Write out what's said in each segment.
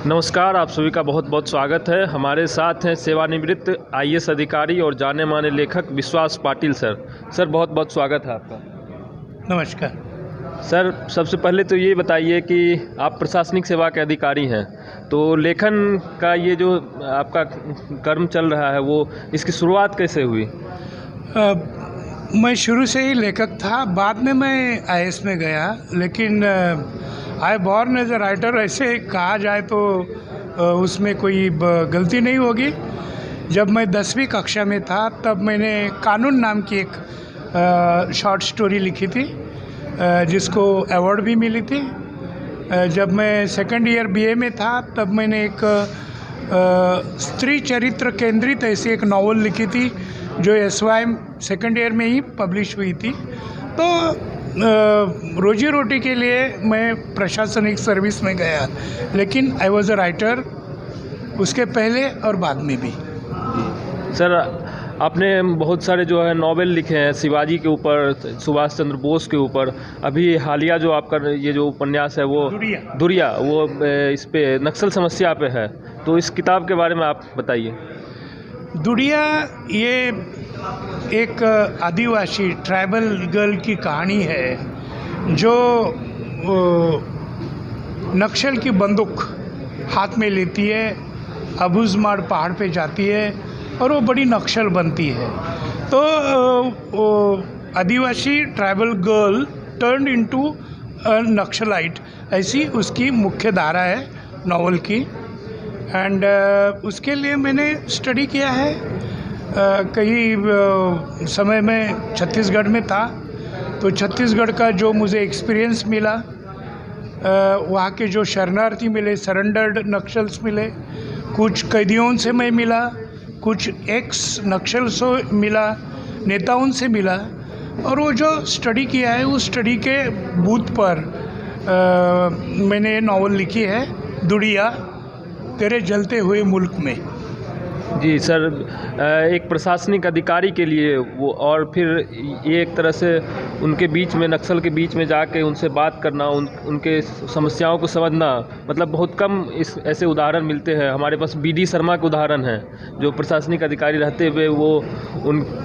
नमस्कार, आप सभी का बहुत बहुत स्वागत है। हमारे साथ हैं सेवानिवृत्त आईएएस अधिकारी और जाने माने लेखक विश्वास पाटिल सर। सर बहुत बहुत स्वागत है आपका। नमस्कार सर, सबसे पहले तो ये बताइए कि आप प्रशासनिक सेवा के अधिकारी हैं, तो लेखन का ये जो आपका कर्म चल रहा है वो इसकी शुरुआत कैसे हुई? मैं शुरू से ही लेखक था, बाद में मैं आईएएस में गया, लेकिन I born as a writer ऐसे कहा जाए तो उसमें कोई गलती नहीं होगी। जब मैं 10वीं कक्षा में था तब मैंने कानून नाम की एक शॉर्ट स्टोरी लिखी थी जिसको अवार्ड भी मिली थी। जब मैं सेकंड ईयर बीए में था तब मैंने एक स्त्री चरित्र केंद्रित ऐसी एक नॉवल लिखी थी जो एसवाईएम सेकंड ईयर में ही पब्लिश हुई थी। तो रोजी रोटी के लिए मैं प्रशासनिक सर्विस में गया, लेकिन आई वॉज अ राइटर उसके पहले और बाद में भी। सर, आपने बहुत सारे जो है नॉवेल लिखे हैं शिवाजी के ऊपर, सुभाष चंद्र बोस के ऊपर। अभी हालिया जो आपका ये जो उपन्यास है वो दुरिया वो इस पे नक्सल समस्या पे है, तो इस किताब के बारे में आप बताइए। दुरिया ये एक आदिवासी ट्राइबल गर्ल की कहानी है जो नक्सल की बंदूक हाथ में लेती है, अबूझमाड़ पहाड़ पे जाती है और वो बड़ी नक्सल बनती है। तो आदिवासी tribal girl turned into a Naxalite, ऐसी उसकी मुख्य धारा है नॉवल की। एंड उसके लिए मैंने स्टडी किया है। कई समय में छत्तीसगढ़ में था, तो छत्तीसगढ़ का जो मुझे एक्सपीरियंस मिला, वहाँ के जो शरणार्थी मिले, सरेंडर्ड नक्सल्स मिले, कुछ कैदियों से मैं मिला, कुछ एक्स नक्सल से मिला, नेताओं से मिला, और वो जो स्टडी किया है उस स्टडी के बूथ पर मैंने नॉवल लिखी है, दुरिया तेरे जलते हुए मुल्क में। जी सर, एक प्रशासनिक अधिकारी के लिए वो, और फिर ये एक तरह से उनके बीच में, नक्सल के बीच में जाके उनसे बात करना, उनके समस्याओं को समझना, मतलब बहुत कम इस ऐसे उदाहरण मिलते हैं। हमारे पास बीडी शर्मा के उदाहरण हैं जो प्रशासनिक अधिकारी रहते हुए वो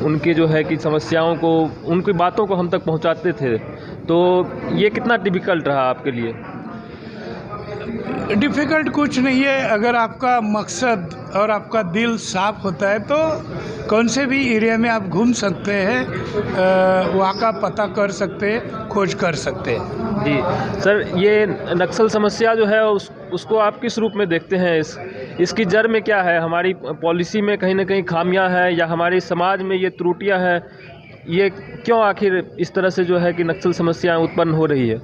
उनके जो है कि समस्याओं को, उनकी बातों को हम तक पहुंचाते थे। तो ये कितना डिफ़िकल्ट रहा आपके लिए? डिफ़िकल्ट कुछ नहीं है, अगर आपका मकसद और आपका दिल साफ होता है तो कौन से भी एरिया में आप घूम सकते हैं, वहाँ का पता कर सकते हैं, खोज कर सकते हैं। जी सर, ये नक्सल समस्या जो है उसको आप किस रूप में देखते हैं? इसकी जड़ में क्या है? हमारी पॉलिसी में कहीं ना कहीं खामियां हैं या हमारे समाज में ये त्रुटियां हैं? ये क्यों आखिर इस तरह से जो है कि नक्सल समस्याएं उत्पन्न हो रही है?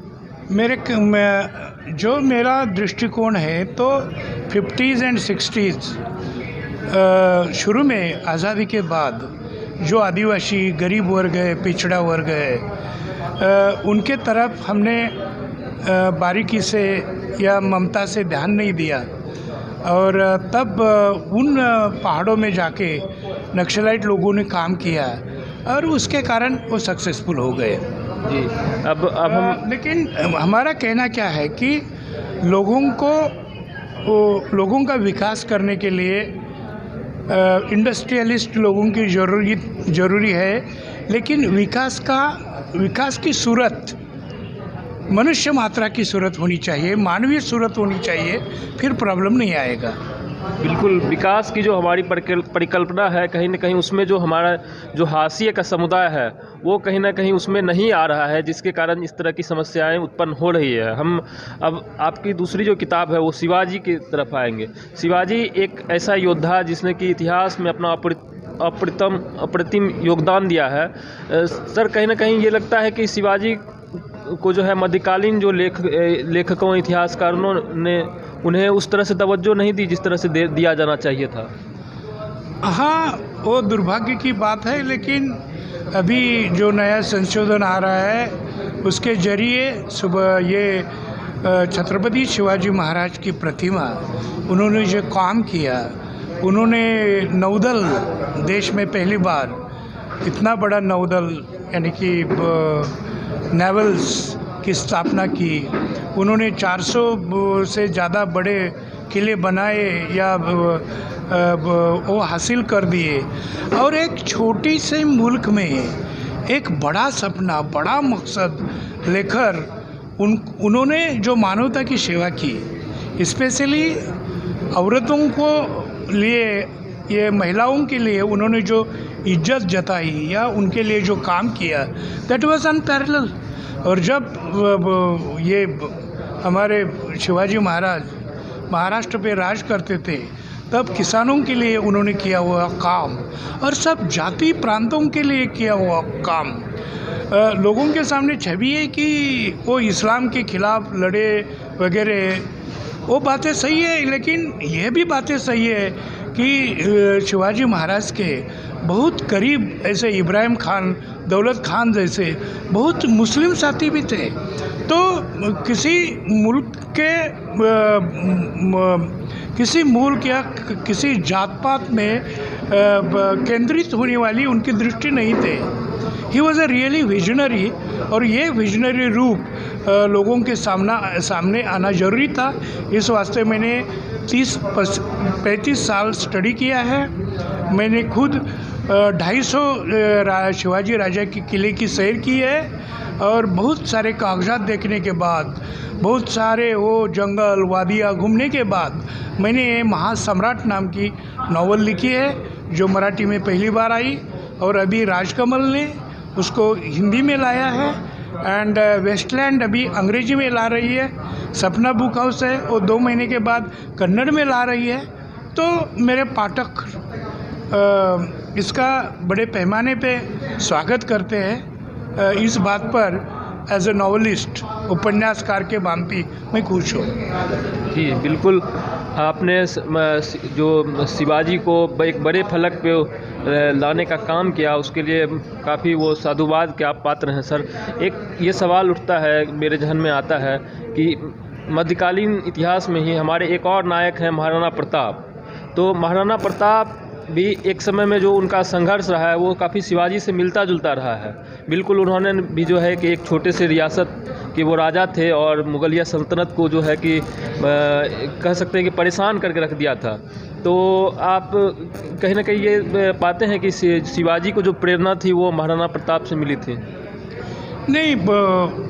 मेरा दृष्टिकोण है तो 50s एंड 60s शुरू में आज़ादी के बाद जो आदिवासी गरीब वर्ग है, पिछड़ा वर्ग है, उनके तरफ हमने बारीकी से या ममता से ध्यान नहीं दिया, और तब उन पहाड़ों में जाके नक्सलाइट लोगों ने काम किया और उसके कारण वो सक्सेसफुल हो गए। जी, अब हम लेकिन हमारा कहना क्या है कि लोगों का विकास करने के लिए इंडस्ट्रियलिस्ट लोगों की ज़रूरी है, लेकिन विकास की सूरत मनुष्य मात्रा की सूरत होनी चाहिए, मानवीय सूरत होनी चाहिए, फिर प्रॉब्लम नहीं आएगा। बिल्कुल, विकास की जो हमारी परिकल्पना है, कहीं ना कहीं उसमें जो हमारा जो हाशिए का समुदाय है वो कहीं ना कहीं उसमें नहीं आ रहा है, जिसके कारण इस तरह की समस्याएं उत्पन्न हो रही है। हम अब आपकी दूसरी जो किताब है वो शिवाजी की तरफ आएंगे। शिवाजी एक ऐसा योद्धा जिसने कि इतिहास में अपना अप्रतिम योगदान दिया है। सर, कहीं ना कहीं ये लगता है कि शिवाजी को जो है मध्यकालीन जो लेखकों, इतिहासकारों ने उन्हें उस तरह से तवज्जो नहीं दी जिस तरह से दिया जाना चाहिए था। हाँ, वो दुर्भाग्य की बात है, लेकिन अभी जो नया संशोधन आ रहा है उसके जरिए सुबह ये छत्रपति शिवाजी महाराज की प्रतिमा, उन्होंने जो काम किया, उन्होंने नौदल, देश में पहली बार इतना बड़ा नौदल यानी कि नेवल्स की स्थापना की। उन्होंने 400 से ज़्यादा बड़े किले बनाए या वो हासिल कर दिए। और एक छोटी से मुल्क में एक बड़ा सपना, बड़ा मकसद लेकर उन्होंने जो मानवता की सेवा की, स्पेशली औरतों को लिए, ये महिलाओं के लिए उन्होंने जो इज्जत जताई या उनके लिए जो काम किया, दैट वाज अनपैरेलल। और जब ये हमारे शिवाजी महाराज महाराष्ट्र पे राज करते थे, तब किसानों के लिए उन्होंने किया हुआ काम और सब जाति प्रांतों के लिए किया हुआ काम, लोगों के सामने छवि है कि वो इस्लाम के खिलाफ लड़े वगैरह, वो बातें सही है। लेकिन ये भी बातें सही है कि शिवाजी महाराज के बहुत करीब ऐसे इब्राहिम खान, दौलत खान जैसे बहुत मुस्लिम साथी भी थे। तो किसी मुल्क के किसी मुल्क या किसी जात पात में केंद्रित होने वाली उनकी दृष्टि नहीं थे। He was a really visionary, और ये विजनरी रूप लोगों के सामने आना ज़रूरी था। इस वास्ते मैंने 30-35 साल स्टडी किया है। मैंने खुद 250 शिवाजी राजा के किले की सैर की है, और बहुत सारे कागजात देखने के बाद, बहुत सारे वो जंगल वादियाँ घूमने के बाद मैंने महासम्राट नाम की नावल लिखी है, जो मराठी में पहली बार आई, और अभी राजकमल ने उसको हिंदी में लाया है, एंड वेस्टलैंड अभी अंग्रेजी में ला रही है। सपना बुक हाउस है, वो 2 महीने के बाद कन्नड़ में ला रही है। तो मेरे पाठक इसका बड़े पैमाने पे स्वागत करते हैं। इस बात पर एज ए नॉवलिस्ट, उपन्यासकार के भांति मैं खुश हूँ। जी बिल्कुल, आपने जो शिवाजी को एक बड़े फलक पे लाने का काम किया, उसके लिए काफ़ी वो साधुवाद के आप पात्र हैं सर। एक ये सवाल उठता है, मेरे जहन में आता है कि मध्यकालीन इतिहास में ही हमारे एक और नायक हैं महाराणा प्रताप। तो महाराणा प्रताप भी एक समय में जो उनका संघर्ष रहा है वो काफ़ी शिवाजी से मिलता जुलता रहा है। बिल्कुल, उन्होंने भी जो है कि एक छोटे से रियासत के वो राजा थे, और मुगलिया सल्तनत को जो है कि कह सकते हैं कि परेशान करके रख दिया था। तो आप कहीं ना कहीं ये पाते हैं कि शिवाजी को जो प्रेरणा थी वो महाराणा प्रताप से मिली थी? नहीं,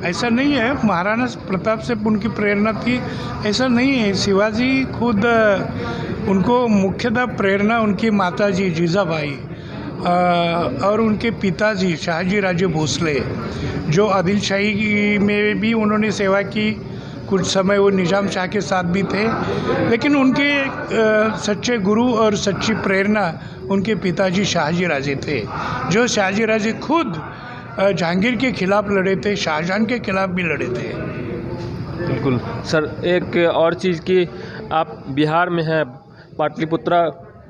ऐसा नहीं है महाराणा प्रताप से उनकी प्रेरणा थी, ऐसा नहीं है। शिवाजी खुद, उनको मुख्यतः प्रेरणा उनकी माताजी जीजाबाई और उनके पिताजी शहाजी राजे भोसले, जो आदिलशाही में भी उन्होंने सेवा की। कुछ समय वो निज़ाम शाह के साथ भी थे, लेकिन उनके सच्चे गुरु और सच्ची प्रेरणा उनके पिताजी शाहजी राजे थे, जो शाहजी राजे खुद जहांगीर के खिलाफ लड़े थे, शाहजहां के खिलाफ भी लड़े थे। बिल्कुल सर, एक और चीज़ कि आप बिहार में हैं, पाटलिपुत्रा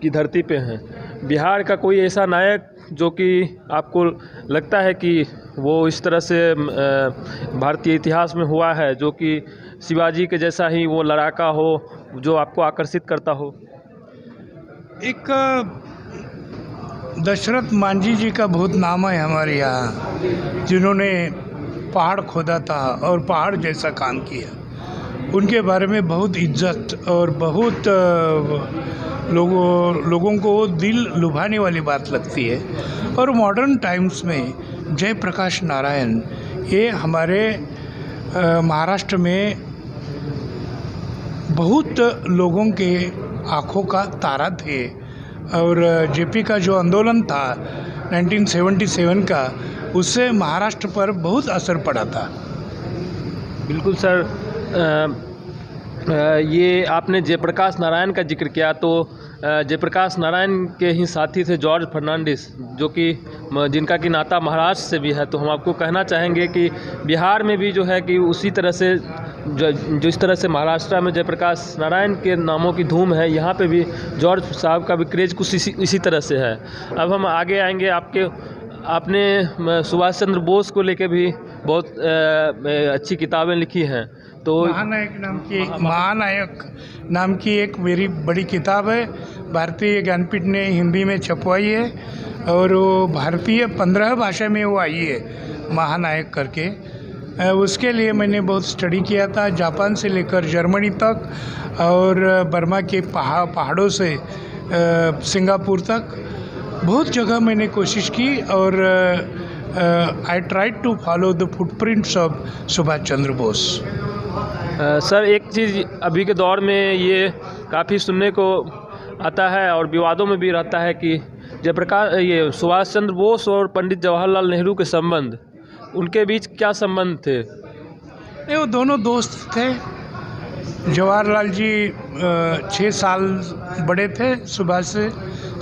की धरती पे हैं। बिहार का कोई ऐसा नायक जो कि आपको लगता है कि वो इस तरह से भारतीय इतिहास में हुआ है, जो कि शिवाजी के जैसा ही वो लड़ाका हो, जो आपको आकर्षित करता हो? एक दशरथ मांझी जी का बहुत नाम है हमारे यहाँ, जिन्होंने पहाड़ खोदा था और पहाड़ जैसा काम किया। उनके बारे में बहुत इज्जत और बहुत लोगों को दिल लुभाने वाली बात लगती है। और मॉडर्न टाइम्स में जयप्रकाश नारायण, ये हमारे महाराष्ट्र में बहुत लोगों के आँखों का तारा थे। और जेपी का जो आंदोलन था 1977 का, उससे महाराष्ट्र पर बहुत असर पड़ा था। बिल्कुल सर, ये आपने जयप्रकाश नारायण का जिक्र किया, तो जयप्रकाश नारायण के ही साथी थे जॉर्ज फर्नांडिस, जो कि जिनका कि नाता महाराष्ट्र से भी है। तो हम आपको कहना चाहेंगे कि बिहार में भी जो है कि उसी तरह से जो इस तरह से महाराष्ट्र में जयप्रकाश नारायण के नामों की धूम है, यहाँ पे भी जॉर्ज साहब का भी क्रेज कुछ इसी तरह से है। अब हम आगे आएंगे। आपने सुभाष चंद्र बोस को लेके भी बहुत अच्छी किताबें लिखी हैं। तो महानायक नाम की एक मेरी बड़ी किताब है, भारतीय ज्ञानपीठ ने हिंदी में छपवाई है, और वो भारतीय 15 भाषा में वो आई है, महानायक करके। उसके लिए मैंने बहुत स्टडी किया था, जापान से लेकर जर्मनी तक और बर्मा के पहाड़ों से सिंगापुर तक बहुत जगह मैंने कोशिश की और I tried to follow the footprints of Subhash Chandra Bose. Sir, एक चीज़ अभी के दौर में ये काफ़ी सुनने को आता है और विवादों में भी रहता है कि जयप्रकाश ये सुभाष चंद्र बोस और पंडित जवाहरलाल नेहरू के संबंध, उनके बीच क्या संबंध थे? नहीं, वो दोनों दोस्त थे। जवाहरलाल जी 6 साल बड़े थे सुभाष से।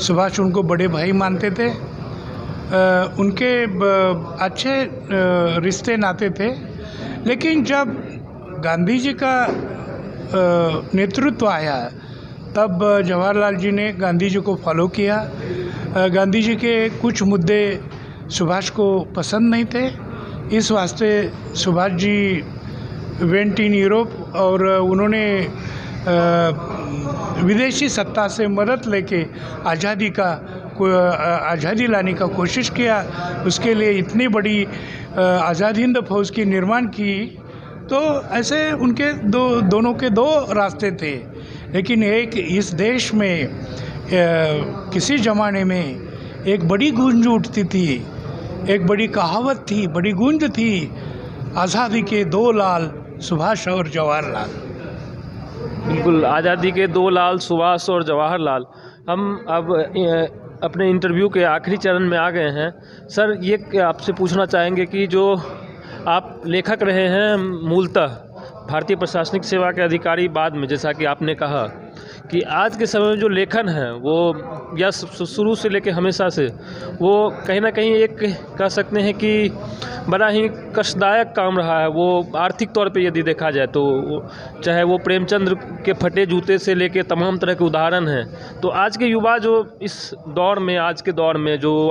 सुभाष उनको बड़े भाई मानते थे। उनके अच्छे रिश्ते नाते थे। लेकिन जब गांधी जी का नेतृत्व आया तब जवाहरलाल जी ने गांधी जी को फॉलो किया। गांधी जी के कुछ मुद्दे सुभाष को पसंद नहीं थे, इस वास्ते Subhash ji went in Europe और उन्होंने विदेशी सत्ता से मदद लेके आज़ादी लाने का कोशिश किया। उसके लिए इतनी बड़ी आज़ाद हिंद फौज की निर्माण की। तो ऐसे उनके दोनों के दो रास्ते थे। लेकिन एक इस देश में किसी ज़माने में एक बड़ी गूंज उठती थी, एक बड़ी कहावत थी, बड़ी गूंज थी, आज़ादी के 2 लाल सुभाष और जवाहरलाल। बिल्कुल, आज़ादी के 2 लाल सुभाष और जवाहरलाल। हम अब अपने इंटरव्यू के आखिरी चरण में आ गए हैं। सर, ये आपसे पूछना चाहेंगे कि जो आप लेखक रहे हैं मूलतः, भारतीय प्रशासनिक सेवा के अधिकारी बाद में, जैसा कि आपने कहा कि आज के समय में जो लेखन है वो या शुरू से लेकर हमेशा से वो कहीं ना कहीं एक कह सकते हैं कि बड़ा ही कष्टदायक काम रहा है। वो आर्थिक तौर पे यदि देखा जाए तो चाहे वो प्रेमचंद्र के फटे जूते से लेके तमाम तरह के उदाहरण हैं। तो आज के युवा जो इस दौर में, आज के दौर में जो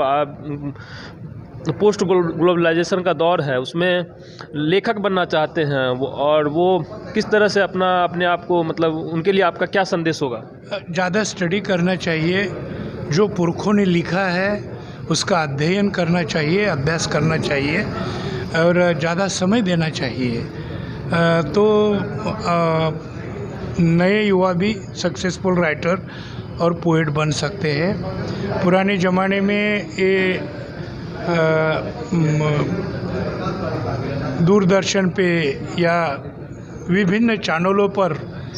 पोस्ट ग्लोबलाइजेशन का दौर है, उसमें लेखक बनना चाहते हैं और वो किस तरह से अपने आप को, मतलब उनके लिए आपका क्या संदेश होगा? ज़्यादा स्टडी करना चाहिए। जो पुरखों ने लिखा है उसका अध्ययन करना चाहिए, अभ्यास करना चाहिए और ज़्यादा समय देना चाहिए। तो नए युवा भी सक्सेसफुल राइटर और पोएट बन सकते हैं। पुराने ज़माने में ये दूरदर्शन पे या विभिन्न चैनलों पर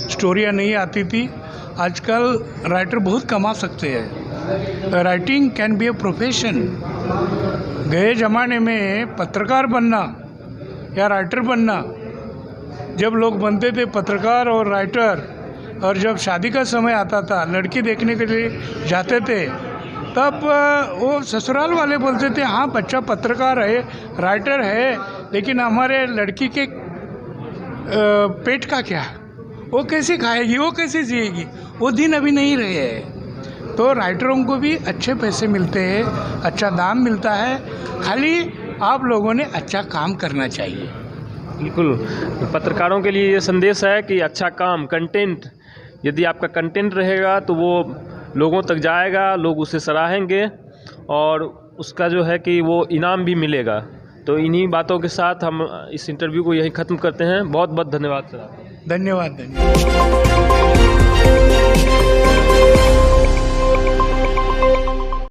स्टोरियाँ नहीं आती थी। आजकल राइटर बहुत कमा सकते हैं। Writing can be a profession. गए ज़माने में पत्रकार बनना या राइटर बनना, जब लोग बनते थे पत्रकार और राइटर, और जब शादी का समय आता था, लड़की देखने के लिए जाते थे, तब वो ससुराल वाले बोलते थे हाँ बच्चा पत्रकार है, राइटर है, लेकिन हमारे लड़की के पेट का क्या, वो कैसे खाएगी, वो कैसे जिएगी। वो दिन अभी नहीं रहे हैं। तो राइटरों को भी अच्छे पैसे मिलते हैं, अच्छा दाम मिलता है। खाली आप लोगों ने अच्छा काम करना चाहिए। बिल्कुल, पत्रकारों के लिए ये संदेश है कि अच्छा काम, कंटेंट, यदि आपका कंटेंट रहेगा तो वो लोगों तक जाएगा, लोग उसे सराहेंगे और उसका जो है कि वो इनाम भी मिलेगा। तो इन्हीं बातों के साथ हम इस इंटरव्यू को यहीं ख़त्म करते हैं। बहुत बहुत धन्यवाद सर। धन्यवाद।